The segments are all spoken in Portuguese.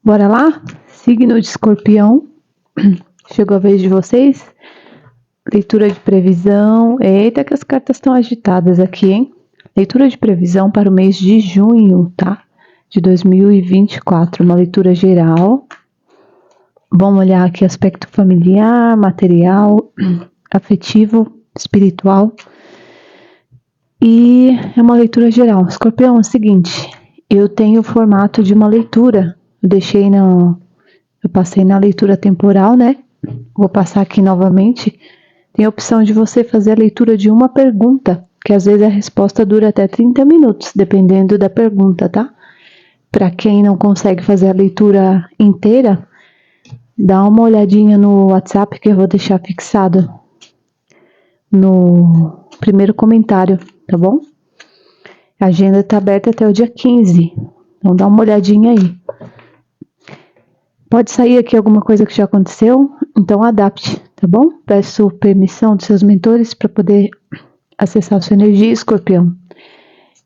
Bora lá? Signo de Escorpião. Chegou a vez de vocês? Leitura de previsão. Eita, que as cartas estão agitadas aqui, hein? Leitura de previsão para o mês de junho, tá? De 2024. Uma leitura geral. Vamos olhar aqui aspecto familiar, material, afetivo, espiritual. E é uma leitura geral. Escorpião, é o seguinte. Eu tenho o formato de uma leitura. Eu passei na leitura temporal, né? Vou passar aqui novamente. Tem a opção de você fazer a leitura de uma pergunta, que às vezes a resposta dura até 30 minutos, dependendo da pergunta, tá? Para quem não consegue fazer a leitura inteira, dá uma olhadinha no WhatsApp que eu vou deixar fixado no primeiro comentário, tá bom? A agenda está aberta até o dia 15, então dá uma olhadinha aí. Pode sair aqui alguma coisa que já aconteceu, então adapte, tá bom? Peço permissão dos seus mentores para poder acessar a sua energia, Escorpião,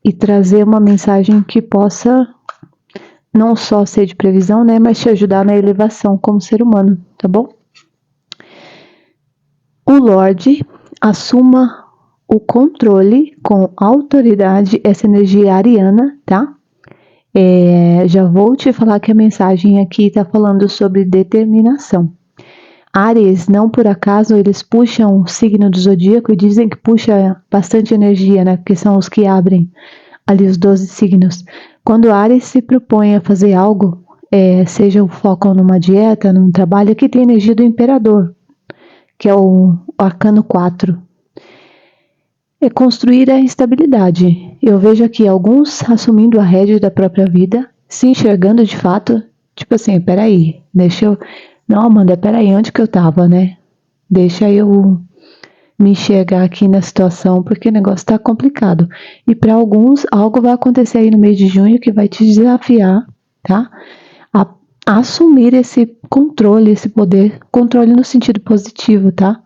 e trazer uma mensagem que possa não só ser de previsão, né, mas te ajudar na elevação como ser humano, tá bom? O Lorde assuma o controle com autoridade, essa energia ariana, tá? Já vou te falar que a mensagem aqui está falando sobre determinação. Áries, não por acaso, eles puxam o signo do zodíaco e dizem que puxa bastante energia, né? Porque são os que abrem ali os 12 signos. Quando Áries se propõe a fazer algo, seja o foco numa dieta, num trabalho, aqui tem a energia do imperador, que é o arcano 4. É construir a estabilidade. Eu vejo aqui alguns assumindo a rédea da própria vida, se enxergando de fato, tipo assim, peraí, deixa eu... Não, Amanda, peraí, onde que eu tava, né? Deixa eu me enxergar aqui na situação, porque o negócio tá complicado. E para alguns, algo vai acontecer aí no mês de junho que vai te desafiar, tá? A assumir esse controle, esse poder, controle no sentido positivo, tá?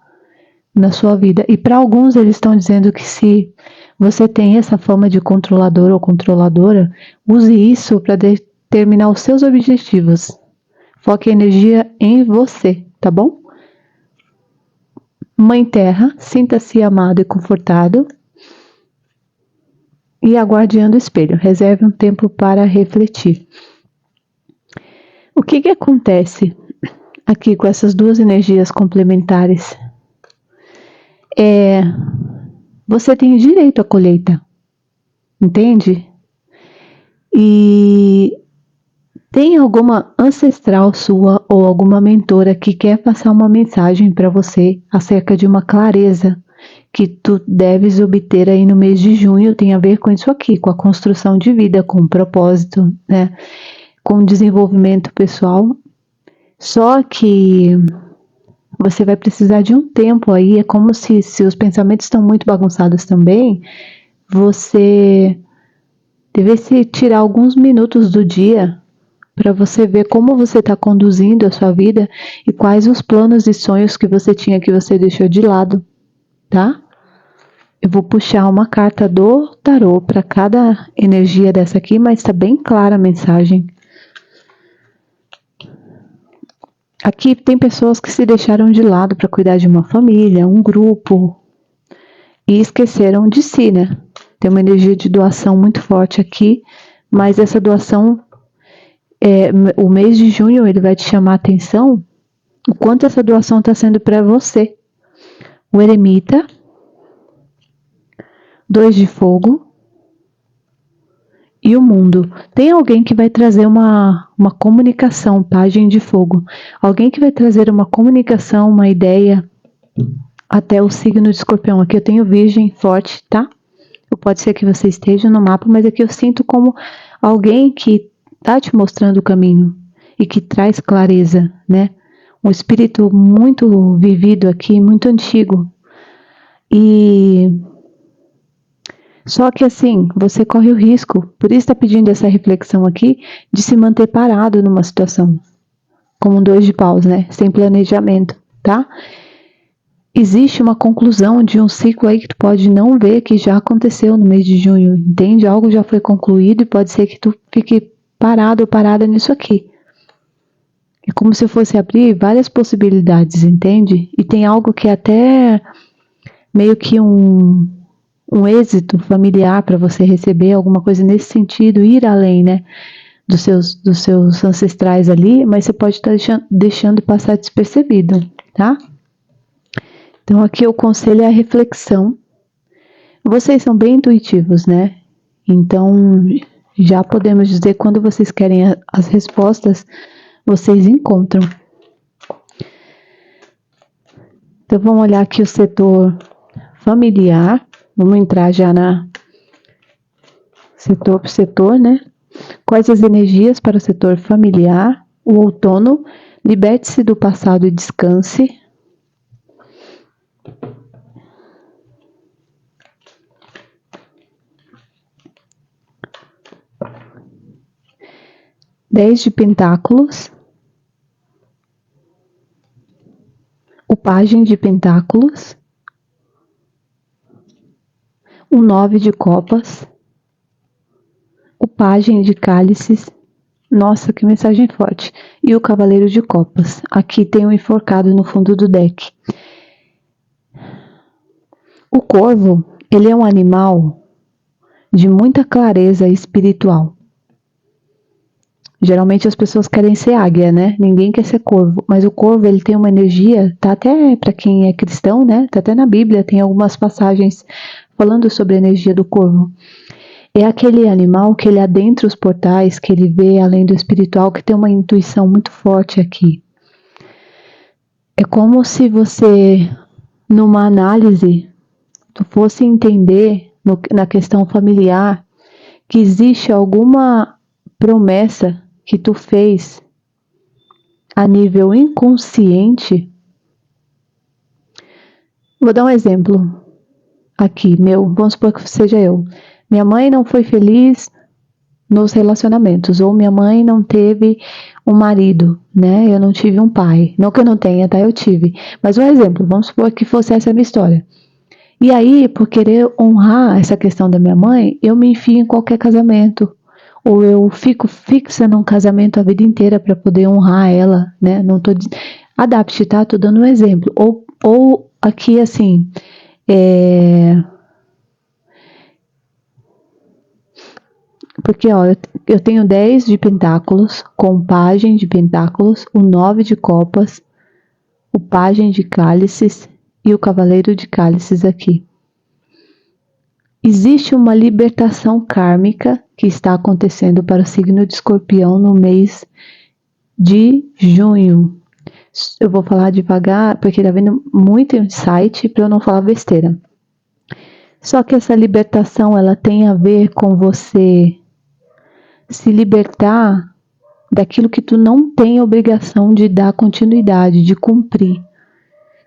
Na sua vida. E para alguns eles estão dizendo que se você tem essa fama de controlador ou controladora, use isso para determinar os seus objetivos. Foque a energia em você, tá bom? Mãe Terra, sinta-se amado e confortado. E a guardiã do espelho, reserve um tempo para refletir. O que acontece aqui com essas duas energias complementares? Você tem direito à colheita, entende? E tem alguma ancestral sua ou alguma mentora que quer passar uma mensagem para você acerca de uma clareza que tu deves obter aí no mês de junho, tem a ver com isso aqui, com a construção de vida, com o propósito, né? Com o desenvolvimento pessoal. Só que você vai precisar de um tempo aí, é como se os pensamentos estão muito bagunçados também, você devesse tirar alguns minutos do dia para você ver como você está conduzindo a sua vida e quais os planos e sonhos que você tinha que você deixou de lado, tá? Eu vou puxar uma carta do tarô para cada energia dessa aqui, mas está bem clara a mensagem. Aqui tem pessoas que se deixaram de lado para cuidar de uma família, um grupo, e esqueceram de si, né? Tem uma energia de doação muito forte aqui, mas essa doação, o mês de junho, ele vai te chamar a atenção o quanto essa doação está sendo para você. O eremita, 2 de fogo e o mundo. Tem alguém que vai trazer uma comunicação, página de fogo. Alguém que vai trazer uma comunicação, uma ideia até o signo de Escorpião. Aqui eu tenho Virgem forte, tá? Pode ser que você esteja no mapa, mas aqui eu sinto como alguém que tá te mostrando o caminho e que traz clareza, né? Um espírito muito vivido aqui, muito antigo. E só que assim, você corre o risco, por isso está pedindo essa reflexão aqui, de se manter parado numa situação, como um 2 de paus, né? Sem planejamento, tá? Existe uma conclusão de um ciclo aí que tu pode não ver que já aconteceu no mês de junho, entende? Algo já foi concluído e pode ser que tu fique parado ou parada nisso aqui. É como se fosse abrir várias possibilidades, entende? E tem algo que é até meio que um êxito familiar para você receber, alguma coisa nesse sentido, ir além, né? Dos seus ancestrais ali, mas você pode estar deixando passar despercebido, tá? Então aqui o conselho é a reflexão. Vocês são bem intuitivos, né? Então já podemos dizer quando vocês querem as respostas, vocês encontram. Então vamos olhar aqui o setor familiar. Vamos entrar já na setor por setor, né? Quais as energias para o setor familiar? O outono, liberte-se do passado e descanse. Dez de pentáculos. O pajem de pentáculos. O 9 de copas. O pajem de cálices. Nossa, que mensagem forte. E o cavaleiro de copas. Aqui tem um enforcado no fundo do deck. O corvo, ele é um animal de muita clareza espiritual. Geralmente as pessoas querem ser águia, né? Ninguém quer ser corvo. Mas o corvo, ele tem uma energia, tá até para quem é cristão, né? Tá até na Bíblia, tem algumas passagens falando sobre a energia do corvo. É aquele animal que ele adentra os portais, que ele vê além do espiritual, que tem uma intuição muito forte aqui. É como se você, numa análise, tu fosse entender na questão familiar que existe alguma promessa que tu fez a nível inconsciente. Vou dar um exemplo aqui, vamos supor que seja eu. Minha mãe não foi feliz nos relacionamentos, ou minha mãe não teve um marido, né? Eu não tive um pai. Não que eu não tenha, tá? Eu tive. Mas um exemplo, vamos supor que fosse essa a minha história. E aí, por querer honrar essa questão da minha mãe, eu me enfio em qualquer casamento. Ou eu fico fixa num casamento a vida inteira para poder honrar ela, né? Não tô adapte, tá? Tô dando um exemplo. Ou aqui assim, porque ó, eu tenho 10 de pentáculos, com pajem de pentáculos, o 9 de copas, o pajem de cálices e o cavaleiro de cálices aqui. Existe uma libertação kármica que está acontecendo para o signo de Escorpião no mês de junho. Eu vou falar devagar, porque tá vendo muito insight para eu não falar besteira. Só que essa libertação, ela tem a ver com você se libertar daquilo que tu não tem obrigação de dar continuidade, de cumprir.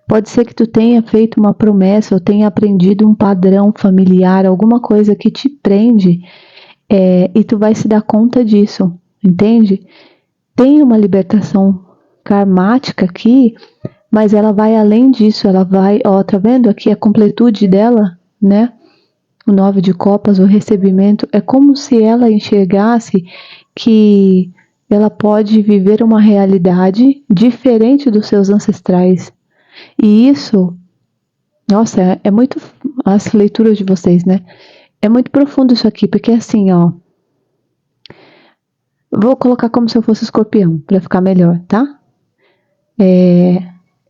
Pode ser que tu tenha feito uma promessa ou tenha aprendido um padrão familiar, alguma coisa que te prende, e tu vai se dar conta disso, entende? Tem uma libertação karmática aqui, mas ela vai além disso, ela vai, ó, tá vendo aqui a completude dela, né? O 9 de copas, o recebimento, é como se ela enxergasse que ela pode viver uma realidade diferente dos seus ancestrais. E isso, nossa, é muito, as leituras de vocês, né? É muito profundo isso aqui, porque assim, ó, vou colocar como se eu fosse escorpião, para ficar melhor, tá?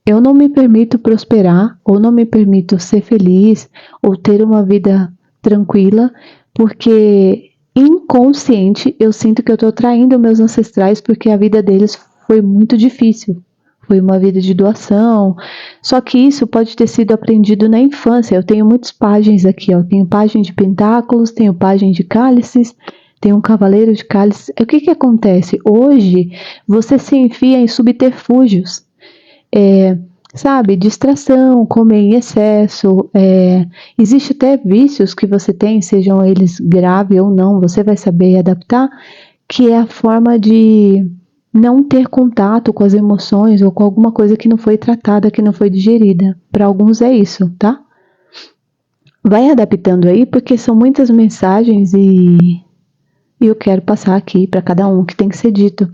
Eu não me permito prosperar, ou não me permito ser feliz, ou ter uma vida tranquila, porque inconsciente eu sinto que eu estou traindo meus ancestrais, porque a vida deles foi muito difícil. Foi uma vida de doação. Só que isso pode ter sido aprendido na infância. Eu tenho muitos pajens aqui, ó. Tenho pajem de pentáculos, tenho pajem de cálices, tenho um cavaleiro de cálices. O que acontece? Hoje, você se enfia em subterfúgios. Sabe, distração, comer em excesso, existe até vícios que você tem, sejam eles graves ou não, você vai saber adaptar, que é a forma de não ter contato com as emoções ou com alguma coisa que não foi tratada, que não foi digerida. Para alguns é isso, tá? Vai adaptando aí, porque são muitas mensagens e e eu quero passar aqui para cada um que tem que ser dito.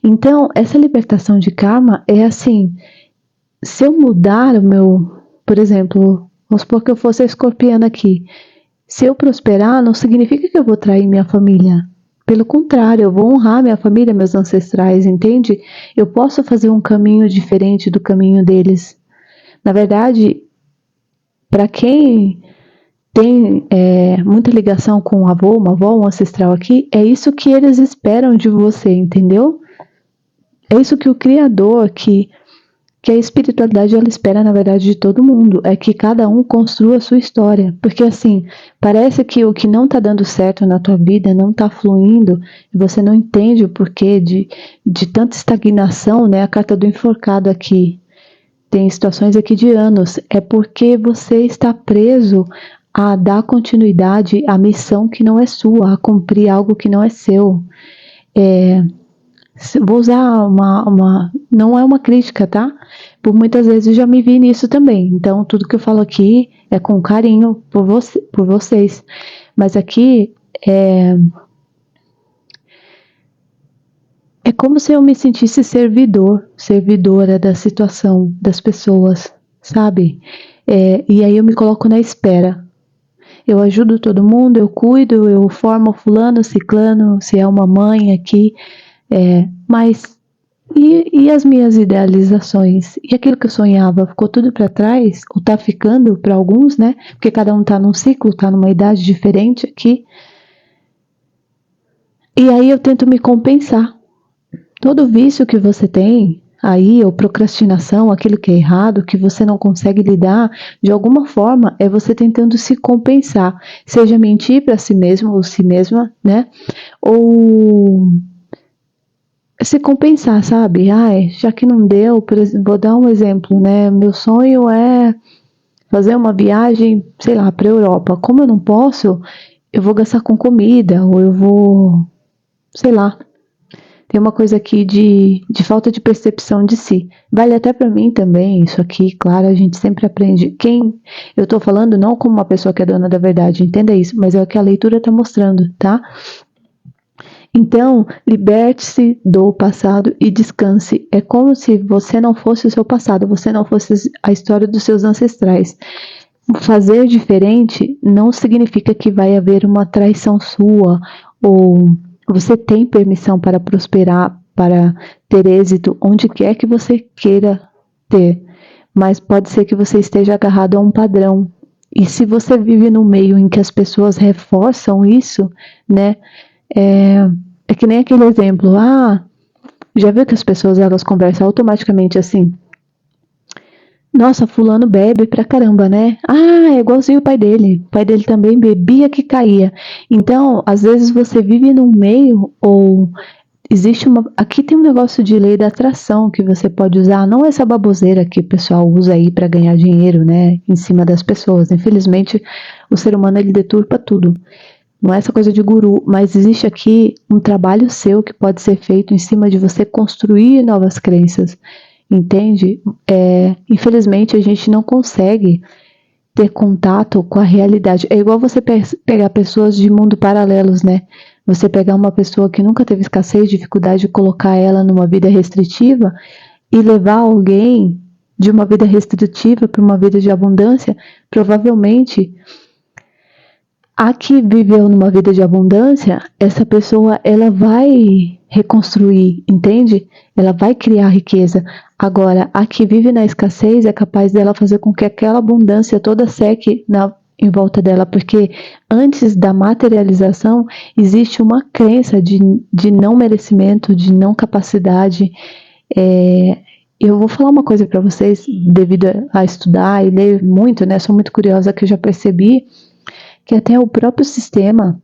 Então, essa libertação de karma é assim, se eu mudar o meu, por exemplo, vamos supor que eu fosse a escorpiana aqui, se eu prosperar, não significa que eu vou trair minha família. Pelo contrário, eu vou honrar minha família, meus ancestrais, entende? Eu posso fazer um caminho diferente do caminho deles. Na verdade, para quem tem muita ligação com um avô, uma avó, um ancestral aqui, é isso que eles esperam de você, entendeu? É isso que o Criador, que a espiritualidade ela espera, na verdade, de todo mundo, é que cada um construa a sua história. Porque assim, parece que o que não está dando certo na tua vida não está fluindo, e você não entende o porquê de tanta estagnação, né? A carta do enforcado aqui. Tem situações aqui de anos. É porque você está preso a dar continuidade à missão que não é sua, a cumprir algo que não é seu. Vou usar não é uma crítica, tá? Por muitas vezes eu já me vi nisso também. Então, tudo que eu falo aqui é com carinho por vocês. Mas aqui é como se eu me sentisse servidora da situação, das pessoas, sabe? E aí eu me coloco na espera. Eu ajudo todo mundo, eu cuido, eu formo fulano, ciclano, se é uma mãe aqui, mas e as minhas idealizações? E aquilo que eu sonhava, ficou tudo para trás? Ou tá ficando para alguns, né? Porque cada um tá num ciclo, tá numa idade diferente aqui. E aí eu tento me compensar. Todo vício que você tem aí, ou procrastinação, aquilo que é errado, que você não consegue lidar, de alguma forma é você tentando se compensar. Seja mentir para si mesmo ou si mesma, né? Ou se compensar, sabe? Ai, já que não deu, por exemplo, vou dar um exemplo, né? Meu sonho é fazer uma viagem, sei lá, para a Europa. Como eu não posso, eu vou gastar com comida, ou eu vou, sei lá. Tem uma coisa aqui de falta de percepção de si. Vale até para mim também, isso aqui, claro, a gente sempre aprende. Eu tô falando não como uma pessoa que é dona da verdade, entenda isso, mas é o que a leitura tá mostrando, tá? Então, liberte-se do passado e descanse. É como se você não fosse o seu passado, você não fosse a história dos seus ancestrais. Fazer diferente não significa que vai haver uma traição sua, ou você tem permissão para prosperar, para ter êxito onde quer que você queira ter, mas pode ser que você esteja agarrado a um padrão. E se você vive num meio em que as pessoas reforçam isso, né? É que nem aquele exemplo, já viu que as pessoas elas conversam automaticamente assim? Nossa, fulano bebe pra caramba, né? É igualzinho o pai dele. O pai dele também bebia que caía. Então, às vezes você vive num meio ou existe uma... Aqui tem um negócio de lei da atração que você pode usar. Não essa baboseira que o pessoal usa aí para ganhar dinheiro, né? Em cima das pessoas. Infelizmente, o ser humano ele deturpa tudo. Não é essa coisa de guru, mas existe aqui um trabalho seu que pode ser feito em cima de você construir novas crenças, entende? Infelizmente a gente não consegue ter contato com a realidade. É igual você pegar pessoas de mundo paralelos, né? Você pegar uma pessoa que nunca teve escassez, dificuldade de colocar ela numa vida restritiva e levar alguém de uma vida restritiva para uma vida de abundância, provavelmente a que viveu numa vida de abundância, essa pessoa ela vai reconstruir, entende? Ela vai criar riqueza. Agora, a que vive na escassez é capaz dela fazer com que aquela abundância toda seque em volta dela, porque antes da materialização existe uma crença de não merecimento, de não capacidade. Eu vou falar uma coisa para vocês, devido a estudar e ler muito, né? Sou muito curiosa, que eu já percebi que até o próprio sistema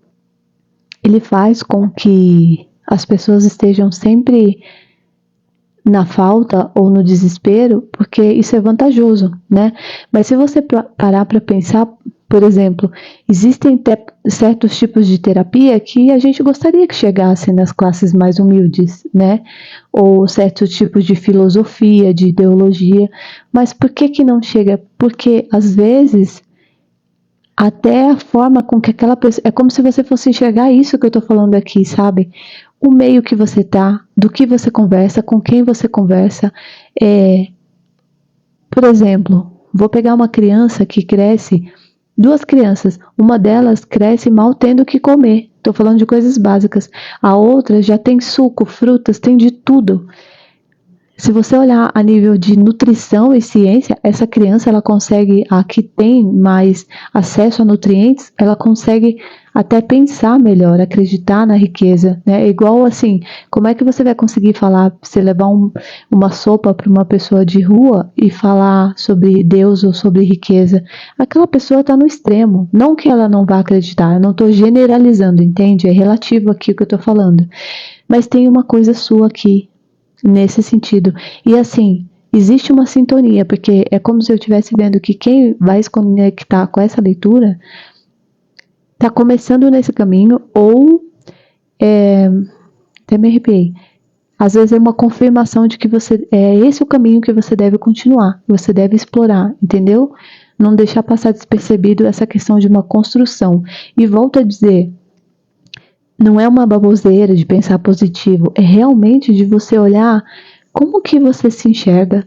ele faz com que as pessoas estejam sempre na falta ou no desespero, porque isso é vantajoso, né? Mas se você parar para pensar, por exemplo, existem certos tipos de terapia que a gente gostaria que chegassem nas classes mais humildes, né? Ou certos tipos de filosofia, de ideologia, mas por que não chega? Porque às vezes Até a forma com que aquela pessoa... É como se você fosse enxergar isso que eu tô falando aqui, sabe? O meio que você tá, do que você conversa, com quem você conversa. Por exemplo, vou pegar uma criança que cresce, duas crianças, uma delas cresce mal tendo o que comer. Tô falando de coisas básicas. A outra já tem suco, frutas, tem de tudo. Se você olhar a nível de nutrição e ciência, essa criança, ela consegue, a que tem mais acesso a nutrientes, ela consegue até pensar melhor, acreditar na riqueza, né? Igual assim, como é que você vai conseguir falar, você levar uma sopa para uma pessoa de rua e falar sobre Deus ou sobre riqueza? Aquela pessoa está no extremo, não que ela não vá acreditar, eu não estou generalizando, entende? É relativo aqui o que eu estou falando. Mas tem uma coisa sua aqui, nesse sentido. E assim, existe uma sintonia, porque é como se eu estivesse vendo que quem vai se conectar com essa leitura está começando nesse caminho, ou até me arrepiei. Às vezes é uma confirmação de que você é esse o caminho que você deve continuar, você deve explorar, entendeu? Não deixar passar despercebido essa questão de uma construção. E volto a dizer, não é uma baboseira de pensar positivo, é realmente de você olhar como que você se enxerga,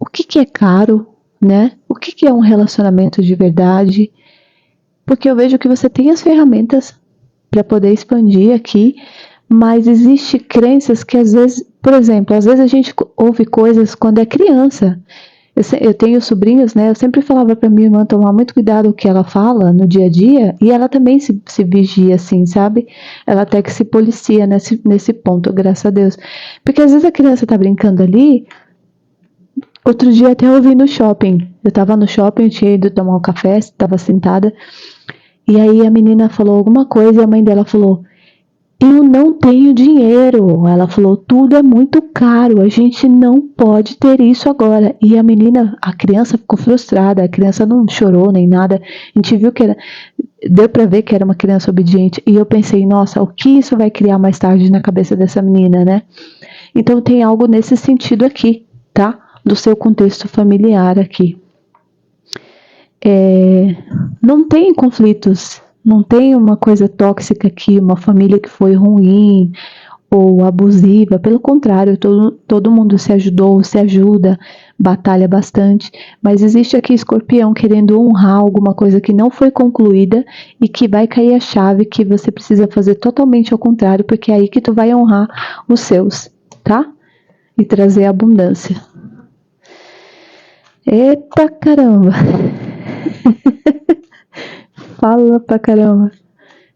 o que que é caro, né? O que que é um relacionamento de verdade? Porque eu vejo que você tem as ferramentas para poder expandir aqui, mas existe crenças que às vezes, por exemplo, às vezes a gente ouve coisas quando é criança. Eu tenho sobrinhos, né? Eu sempre falava para minha irmã tomar muito cuidado com o que ela fala no dia a dia, e ela também se vigia assim, sabe? Ela até que se policia nesse ponto, graças a Deus. Porque às vezes a criança tá brincando ali. Outro dia até eu vi no shopping. Eu tava no shopping, tinha ido tomar um café, tava sentada. E aí a menina falou alguma coisa e a mãe dela falou: Eu não tenho dinheiro. Ela falou: tudo é muito caro, a gente não pode ter isso agora. E a menina, a criança ficou frustrada, a criança não chorou nem nada. A gente viu que era, deu pra ver que era uma criança obediente. E eu pensei: nossa, o que isso vai criar mais tarde na cabeça dessa menina, né? Então tem algo nesse sentido aqui, tá? Do seu contexto familiar aqui. Não tem conflitos, não tem uma coisa tóxica aqui, uma família que foi ruim ou abusiva. Pelo contrário, todo mundo se ajudou, se ajuda, batalha bastante. Mas existe aqui escorpião querendo honrar alguma coisa que não foi concluída e que vai cair a chave, que você precisa fazer totalmente ao contrário, porque é aí que tu vai honrar os seus, tá? E trazer abundância. Eita caramba! Fala pra caramba.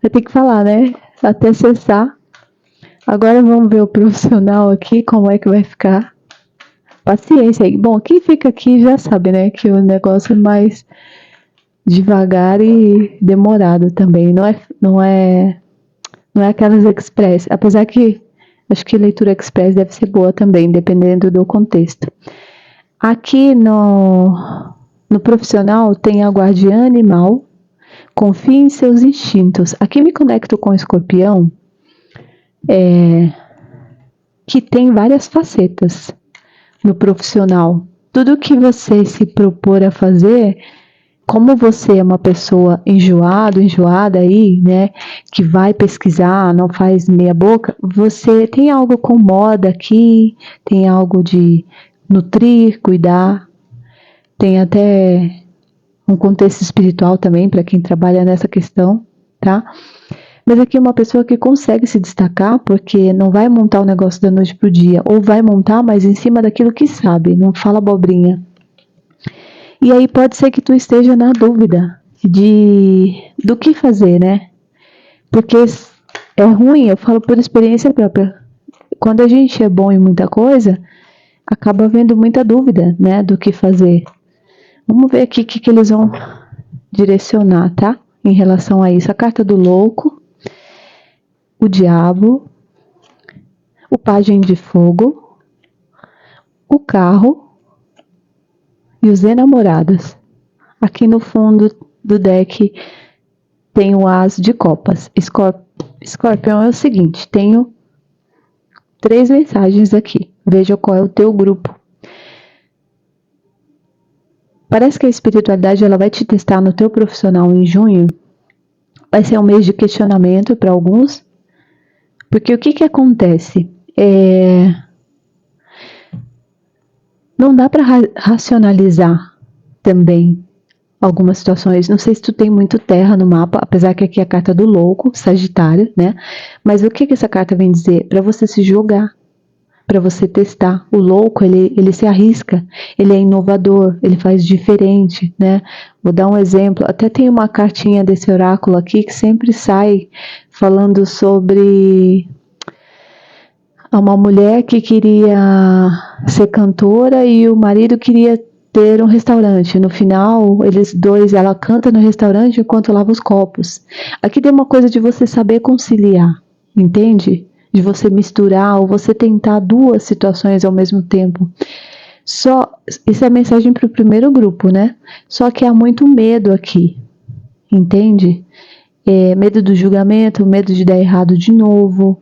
Vai ter que falar, né? Até cessar. Agora vamos ver o profissional aqui, como é que vai ficar. Paciência aí. Bom, quem fica aqui já sabe, né? Que o negócio é mais devagar e demorado também. Não é aquelas express. Apesar que acho que leitura express deve ser boa também, dependendo do contexto. Aqui no profissional tem a guardiã animal. Confie em seus instintos. Aqui me conecto com o escorpião, que tem várias facetas no profissional. Tudo que você se propor a fazer, como você é uma pessoa enjoada aí, né, que vai pesquisar, não faz meia boca, você tem algo com moda aqui, tem algo de nutrir, cuidar, tem até um contexto espiritual também para quem trabalha nessa questão, tá? Mas aqui é uma pessoa que consegue se destacar porque não vai montar o negócio da noite pro dia, ou vai montar, mas em cima daquilo que sabe, não fala abobrinha. E aí pode ser que tu esteja na dúvida do que fazer, né? Porque é ruim, eu falo por experiência própria. Quando a gente é bom em muita coisa, acaba havendo muita dúvida, né, do que fazer. Vamos ver aqui o que eles vão direcionar, tá? Em relação a isso. A carta do louco, o diabo, o pajem de fogo, o carro e os enamorados. Aqui no fundo do deck tem o as de copas. Escorpião é o seguinte, tenho 3 mensagens aqui. Veja qual é o teu grupo. Parece que a espiritualidade ela vai te testar no teu profissional em junho. Vai ser um mês de questionamento para alguns. Porque o que acontece? Não dá para racionalizar também algumas situações. Não sei se tu tem muito terra no mapa, apesar que aqui é a carta do louco, Sagitário, né? Mas o que essa carta vem dizer? Para você se jogar, para você testar. O louco, ele se arrisca, ele é inovador, ele faz diferente, né? Vou dar um exemplo. Até tem uma cartinha desse oráculo aqui que sempre sai falando sobre uma mulher que queria ser cantora e o marido queria ter um restaurante. No final, eles dois, ela canta no restaurante enquanto lava os copos. Aqui tem uma coisa de você saber conciliar, entende? De você misturar ou você tentar duas situações ao mesmo tempo. Isso é mensagem para o primeiro grupo, né? Só que há muito medo aqui, entende? Medo do julgamento, medo de dar errado de novo.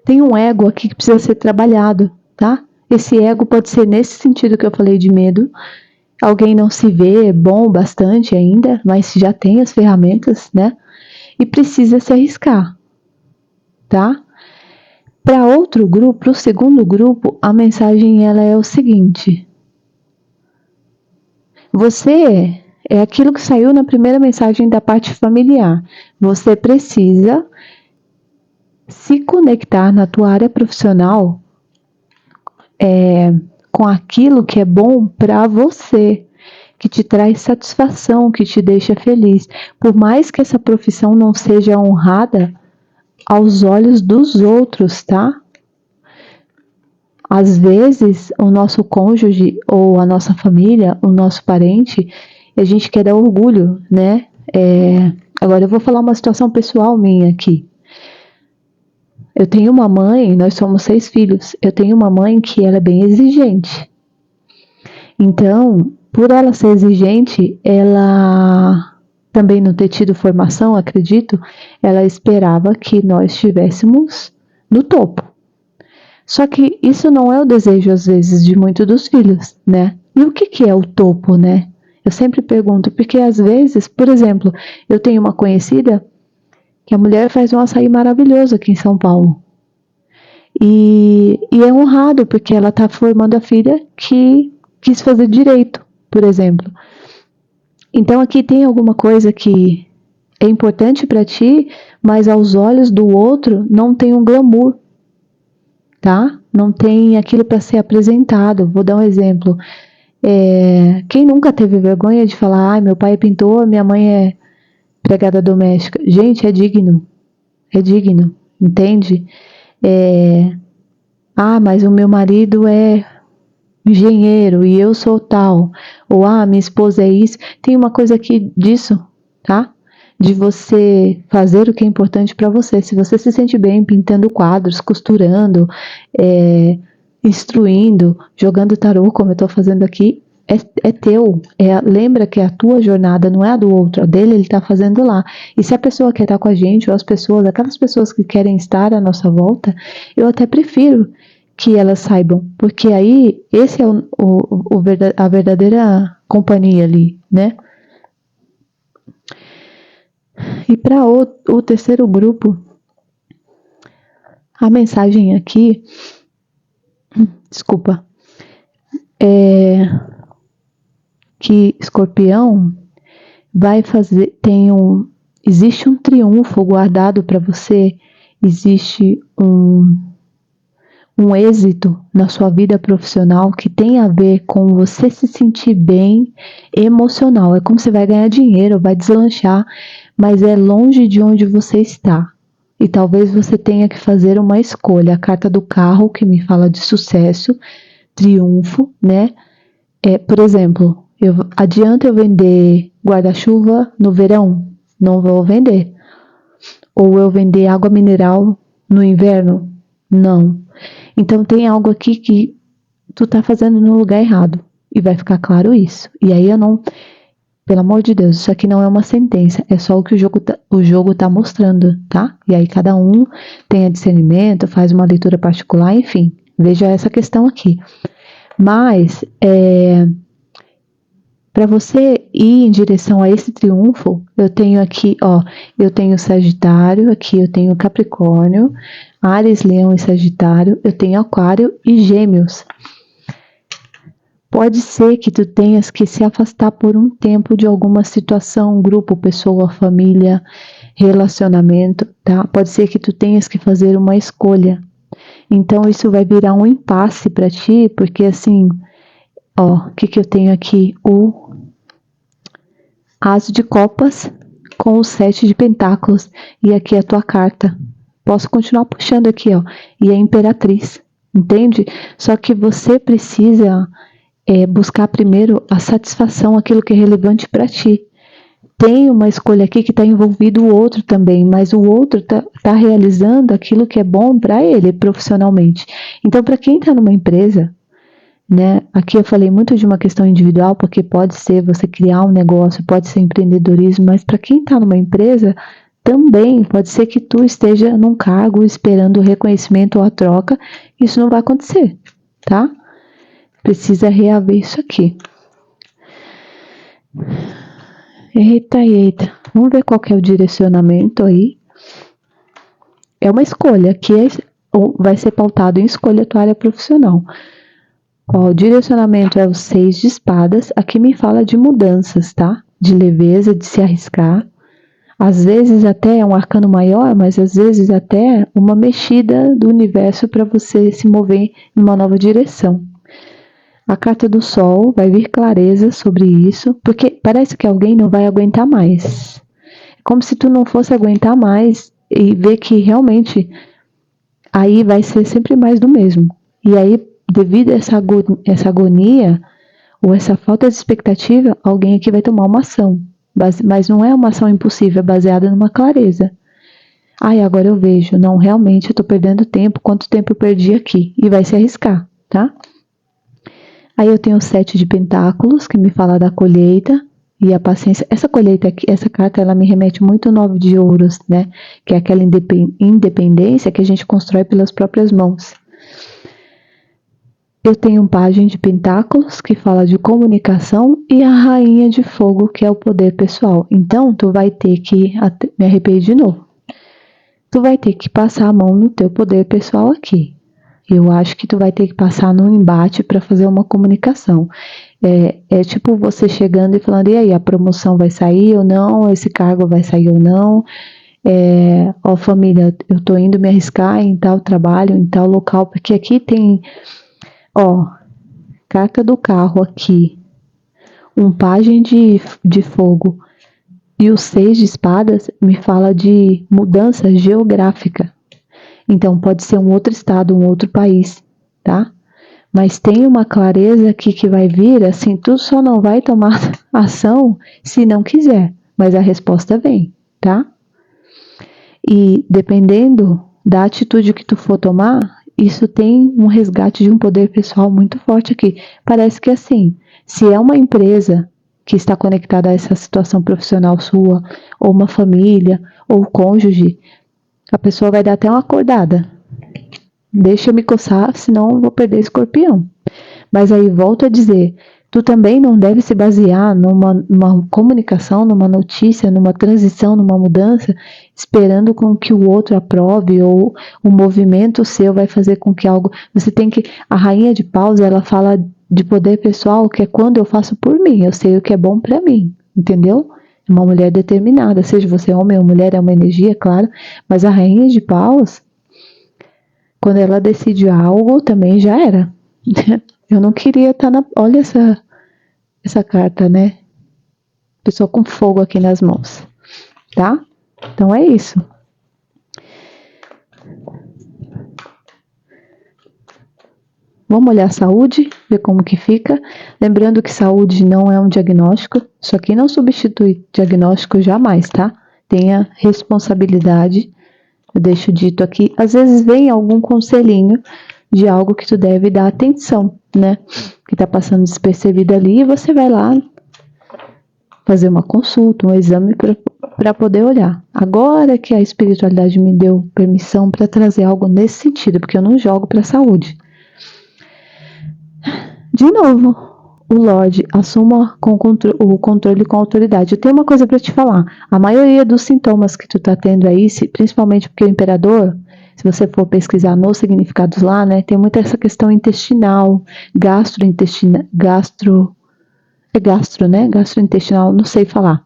Tem um ego aqui que precisa ser trabalhado, tá? Esse ego pode ser nesse sentido que eu falei de medo. Alguém não se vê bom bastante ainda, mas já tem as ferramentas, né? E precisa se arriscar, tá? Para outro grupo, para o segundo grupo, a mensagem ela é o seguinte: você é aquilo que saiu na primeira mensagem da parte familiar. Você precisa se conectar na tua área profissional com aquilo que é bom para você, que te traz satisfação, que te deixa feliz. Por mais que essa profissão não seja honrada aos olhos dos outros, tá? Às vezes, o nosso cônjuge ou a nossa família, o nosso parente, a gente quer dar orgulho, né? Agora eu vou falar uma situação pessoal minha aqui. Eu tenho uma mãe, nós somos 6 filhos, eu tenho uma mãe que ela é bem exigente. Então, por ela ser exigente, ela também não ter tido formação, acredito, ela esperava que nós estivéssemos no topo. Só que isso não é o desejo, às vezes, de muitos dos filhos, né? E o que é o topo, né? Eu sempre pergunto, porque às vezes, por exemplo, eu tenho uma conhecida que a mulher faz um açaí maravilhoso aqui em São Paulo. E é honrado, porque ela está formando a filha que quis fazer direito, por exemplo. Então aqui tem alguma coisa que é importante para ti, mas aos olhos do outro não tem um glamour, tá? Não tem aquilo para ser apresentado. Vou dar um exemplo. Quem nunca teve vergonha de falar, ai, meu pai é pintor, minha mãe é empregada doméstica? Gente, é digno, entende? Mas o meu marido é engenheiro e eu sou tal, ou minha esposa é isso. Tem uma coisa aqui disso, tá? De você fazer o que é importante para você. Se você se sente bem pintando quadros, costurando, instruindo, jogando tarô, como eu estou fazendo aqui, é teu. Lembra que é a tua jornada, não é a do outro. A dele ele está fazendo lá. E se a pessoa quer estar com a gente, ou aquelas pessoas que querem estar à nossa volta, eu até prefiro que elas saibam, porque aí esse é a verdadeira companhia ali, né? E para o terceiro grupo, a mensagem aqui, desculpa, é que Escorpião vai fazer, existe um triunfo guardado para você, existe um êxito na sua vida profissional que tem a ver com você se sentir bem emocional. É como você vai ganhar dinheiro, vai deslanchar, mas é longe de onde você está. E talvez você tenha que fazer uma escolha. A carta do carro, que me fala de sucesso, triunfo, né? Por exemplo, adianta eu vender guarda-chuva no verão? Não vou vender. Ou eu vender água mineral no inverno? Não. Então tem algo aqui que tu tá fazendo no lugar errado. E vai ficar claro isso. E aí pelo amor de Deus, isso aqui não é uma sentença. É só o que o jogo tá mostrando, tá? E aí cada um tem discernimento, faz uma leitura particular, enfim. Veja essa questão aqui. Mas, para você ir em direção a esse triunfo, eu tenho aqui, ó, eu tenho Sagitário, aqui eu tenho Capricórnio, Áries, Leão e Sagitário, eu tenho Aquário e Gêmeos. Pode ser que tu tenhas que se afastar por um tempo de alguma situação, grupo, pessoa, família, relacionamento, tá? Pode ser que tu tenhas que fazer uma escolha. Então isso vai virar um impasse para ti, porque assim, ó, o que eu tenho aqui? O As de Copas com o 7 de Pentáculos. E aqui é a tua carta. Posso continuar puxando aqui, ó. E a Imperatriz. Entende? Só que você precisa buscar primeiro a satisfação, aquilo que é relevante para ti. Tem uma escolha aqui que está envolvido o outro também, mas o outro tá realizando aquilo que é bom para ele profissionalmente. Então, para quem está numa empresa, né? Aqui eu falei muito de uma questão individual, porque pode ser você criar um negócio, pode ser empreendedorismo, mas para quem está numa empresa, também pode ser que tu esteja num cargo esperando o reconhecimento ou a troca, isso não vai acontecer, tá? Precisa reaver isso aqui. Eita, eita. Vamos ver qual que é o direcionamento aí. É uma escolha, que vai ser pautado em escolha tua área profissional. Ó, o direcionamento é o 6 de espadas. Aqui me fala de mudanças, tá? De leveza, de se arriscar. Às vezes até é um arcano maior, mas às vezes até uma mexida do universo para você se mover em uma nova direção. A carta do Sol vai vir clareza sobre isso, porque parece que alguém não vai aguentar mais. É como se tu não fosse aguentar mais e ver que realmente aí vai ser sempre mais do mesmo. E aí, devido a essa agonia ou essa falta de expectativa, alguém aqui vai tomar uma ação. Mas não é uma ação impossível, é baseada numa clareza. Ai, agora eu vejo, não, realmente eu tô perdendo tempo, quanto tempo eu perdi aqui? E vai se arriscar, tá? Aí eu tenho o 7 de Pentáculos, que me fala da colheita e a paciência. Essa colheita aqui, essa carta, ela me remete muito ao 9 de ouros, né? Que é aquela independência que a gente constrói pelas próprias mãos. Eu tenho um Pajem de Pentáculos, que fala de comunicação, e a Rainha de Fogo, que é o poder pessoal. Então, tu vai ter que... Me arrepiei de novo. Tu vai ter que passar a mão no teu poder pessoal aqui. Eu acho que tu vai ter que passar num embate para fazer uma comunicação. É tipo você chegando e falando, e aí, a promoção vai sair ou não? Esse cargo vai sair ou não? Ó, família, eu tô indo me arriscar em tal trabalho, em tal local, porque aqui tem, ó, carta do carro aqui, um Pajem de fogo e o 6 de espadas me fala de mudança geográfica. Então, pode ser um outro estado, um outro país, tá? Mas tem uma clareza aqui que vai vir, assim, tu só não vai tomar ação se não quiser, mas a resposta vem, tá? E dependendo da atitude que tu for tomar, isso tem um resgate de um poder pessoal muito forte aqui. Parece que assim, se é uma empresa que está conectada a essa situação profissional sua, ou uma família, ou cônjuge, a pessoa vai dar até uma acordada. Deixa eu me coçar, senão eu vou perder escorpião. Mas aí volto a dizer, tu também não deve se basear numa comunicação, numa notícia, numa transição, numa mudança, esperando com que o outro aprove ou o movimento seu vai fazer com que algo... Você tem que... A Rainha de Paus, ela fala de poder pessoal, que é quando eu faço por mim, eu sei o que é bom para mim, entendeu? Uma mulher determinada, seja você homem ou mulher, é uma energia, claro, mas a Rainha de Paus, quando ela decide algo, também já era. Eu não queria estar na... Olha essa carta, né? Pessoa com fogo aqui nas mãos, tá? Então é isso. Vamos olhar a saúde, ver como que fica. Lembrando que saúde não é um diagnóstico. Isso aqui não substitui diagnóstico jamais, tá? Tenha responsabilidade. Eu deixo dito aqui. Às vezes vem algum conselhinho de algo que tu deve dar atenção, né? Que tá passando despercebido ali e você vai lá fazer uma consulta, um exame para poder olhar. Agora que a espiritualidade me deu permissão para trazer algo nesse sentido, porque eu não jogo para a saúde. De novo, o Lorde assuma o controle com autoridade. Eu tenho uma coisa para te falar. A maioria dos sintomas que tu tá tendo aí, principalmente porque o imperador, se você for pesquisar nos significados lá, né, tem muita essa questão intestinal, gastrointestinal, né? Gastrointestinal, não sei falar.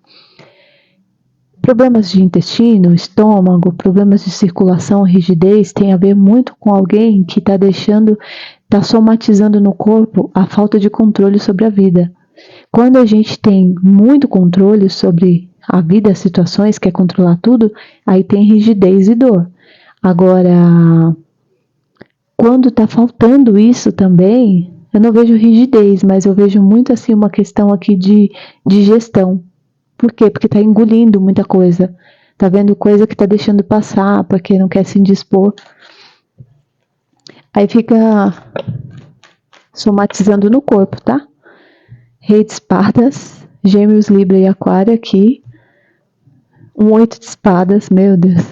Problemas de intestino, estômago, problemas de circulação, rigidez, tem a ver muito com alguém que está somatizando no corpo a falta de controle sobre a vida. Quando a gente tem muito controle sobre a vida, as situações, quer controlar tudo, aí tem rigidez e dor. Agora, quando está faltando isso também, eu não vejo rigidez, mas eu vejo muito assim uma questão aqui de gestão. Por quê? Porque está engolindo muita coisa. Tá vendo coisa que tá deixando passar, porque não quer se indispor. Aí fica somatizando no corpo, tá? Rei de espadas, Gêmeos, Libra e Aquário aqui. Um 8 de espadas, meu Deus.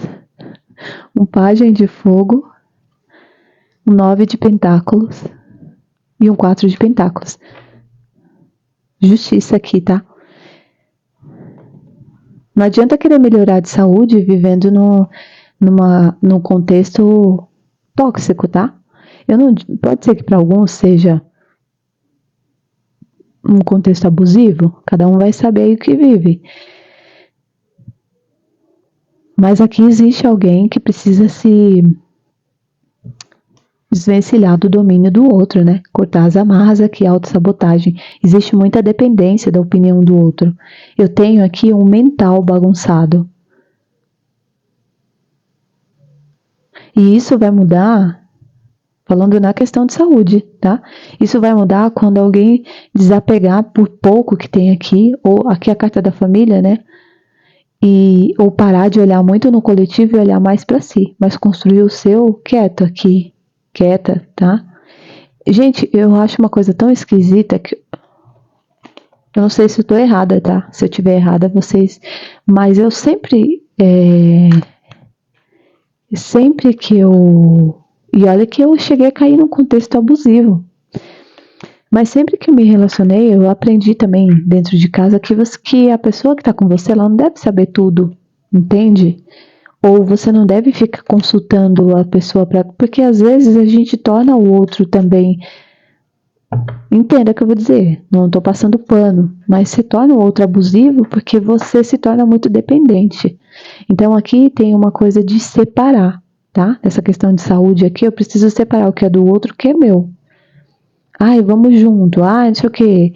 Um pajem de fogo. Um 9 de pentáculos. E um 4 de pentáculos. Justiça aqui, tá? Não adianta querer melhorar de saúde vivendo num contexto tóxico, tá? Pode ser que para alguns seja um contexto abusivo, cada um vai saber aí o que vive. Mas aqui existe alguém que precisa se desvencilhar do domínio do outro, né? Cortar as amarras aqui, autossabotagem. Existe muita dependência da opinião do outro. Eu tenho aqui um mental bagunçado. E isso vai mudar, falando na questão de saúde, tá? Isso vai mudar quando alguém desapegar por pouco que tem aqui, ou aqui a carta da família, né? Ou parar de olhar muito no coletivo e olhar mais para si, mas construir o seu quieto aqui, quieta, tá? Gente, eu acho uma coisa tão esquisita que eu não sei se eu tô errada, tá? Se eu tiver errada, vocês. Mas eu sempre que eu. E olha que eu cheguei a cair num contexto abusivo. Mas sempre que eu me relacionei, eu aprendi também dentro de casa que a pessoa que tá com você, ela não deve saber tudo, entende? Ou você não deve ficar consultando a pessoa porque às vezes a gente torna o outro também. Entenda o que eu vou dizer, não estou passando pano, mas se torna o outro abusivo porque você se torna muito dependente. Então aqui tem uma coisa de separar, tá? Essa questão de saúde aqui, eu preciso separar o que é do outro, o que é meu. Ai, vamos junto, não sei o quê.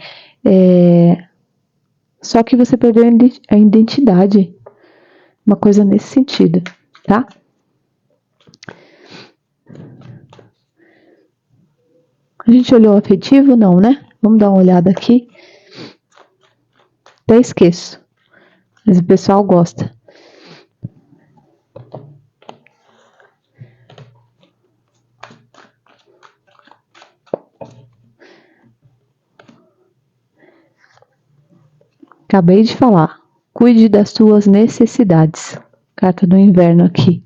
Só que você perdeu a identidade. Uma coisa nesse sentido, tá? A gente olhou o afetivo? Não, né? Vamos dar uma olhada aqui. Até esqueço. Mas o pessoal gosta. Acabei de falar. Cuide das suas necessidades. Carta do inverno aqui.